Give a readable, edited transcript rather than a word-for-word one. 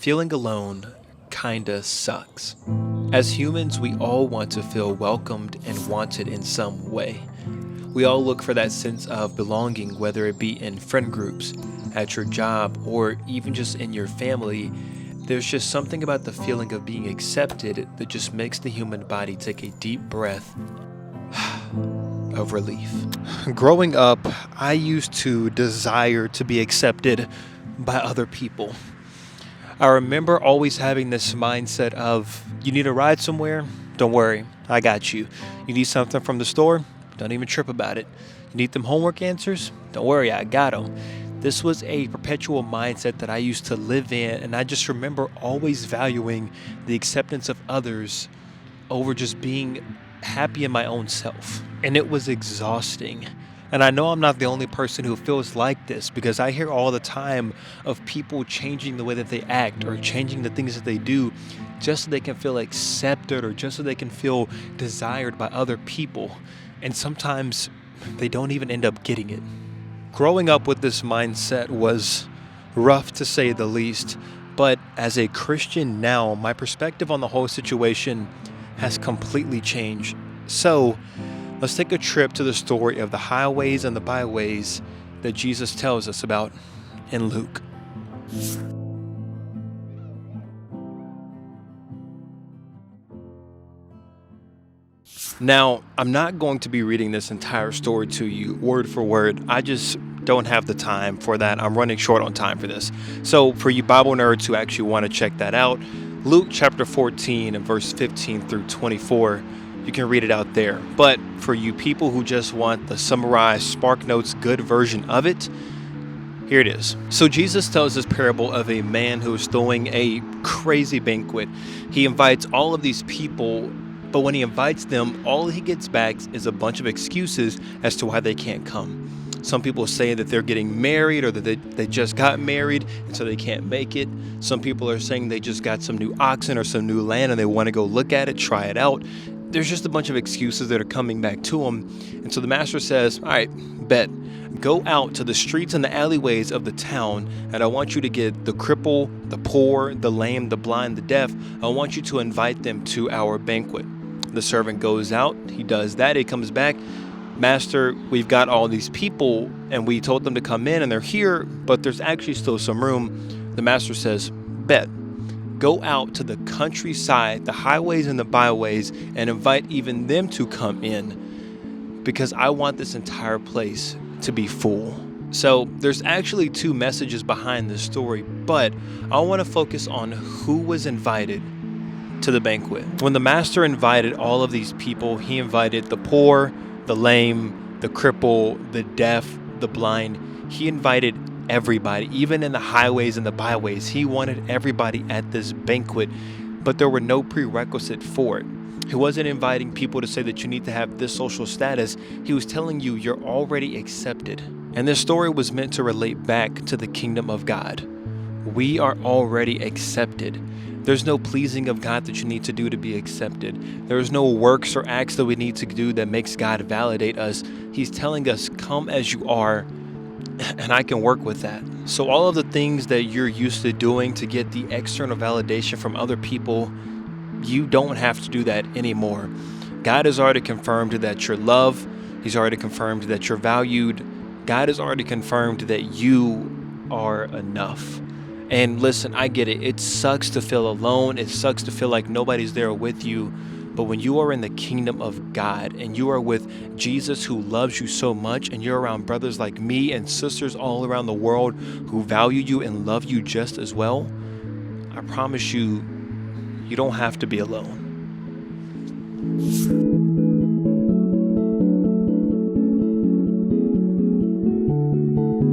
feeling alone kinda sucks. As humans, we all want to feel welcomed and wanted in some way. We all look for that sense of belonging, whether it be in friend groups, at your job, or even just in your family. There's just something about the feeling of being accepted that just makes the human body take a deep breath of relief. Growing up, I used to desire to be accepted by other people. I remember always having this mindset of, you need a ride somewhere? Don't worry, I got you. You need something from the store? Don't even trip about it. You need them homework answers? Don't worry, I got them. This was a perpetual mindset that I used to live in, and I just remember always valuing the acceptance of others over just being happy in my own self. And it was exhausting. And I know I'm not the only person who feels like this, because I hear all the time of people changing the way that they act or changing the things that they do just so they can feel accepted or just so they can feel desired by other people. And sometimes they don't even end up getting it. Growing up with this mindset was rough, to say the least, but as a Christian now, my perspective on the whole situation has completely changed. So let's take a trip to the story of the highways and the byways that Jesus tells us about in Luke. Now, I'm not going to be reading this entire story to you word for word. I just don't have the time for that. I'm running short on time for this. So for you Bible nerds who actually want to check that out, Luke chapter 14 and verse 15 through 24, you can read it out there. But for you people who just want the summarized Spark Notes good version of it, here it is. So Jesus tells this parable of a man who is throwing a crazy banquet. He invites all of these people, but when he invites them, all he gets back is a bunch of excuses as to why they can't come. Some people say that they're getting married or that they just got married and so they can't make it. Some people are saying they just got some new oxen or some new land and they want to go look at it, try it out. There's just a bunch of excuses that are coming back to them. And so the master says, all right, bet. Go out to the streets and the alleyways of the town, and I want you to get the cripple, the poor, the lame, the blind, the deaf. I want you to invite them to our banquet. The servant goes out, he does that, he comes back. Master, we've got all these people, and we told them to come in, and they're here, but there's actually still some room. The master says, bet. Go out to the countryside, the highways and the byways, and invite even them to come in, because I want this entire place to be full. So there's actually two messages behind this story, but I want to focus on who was invited to the banquet. When the master invited all of these people, he invited the poor, the lame, the cripple, the deaf, the blind. He invited everybody, even in the highways and the byways. He wanted everybody at this banquet, but there were no prerequisite for it. He wasn't inviting people to say that you need to have this social status. He was telling you you're already accepted. And this story was meant to relate back to the kingdom of God. We are already accepted. There's no pleasing of God that you need to do to be accepted. There's no works or acts that we need to do that makes God validate us. He's telling us, come as you are, and I can work with that. So all of the things that you're used to doing to get the external validation from other people, you don't have to do that anymore. God has already confirmed that you're loved. He's already confirmed that you're valued. God has already confirmed that you are enough. And listen, I get it. It sucks to feel alone. It sucks to feel like nobody's there with you. But when you are in the kingdom of God and you are with Jesus who loves you so much, and you're around brothers like me and sisters all around the world who value you and love you just as well, I promise you, you don't have to be alone.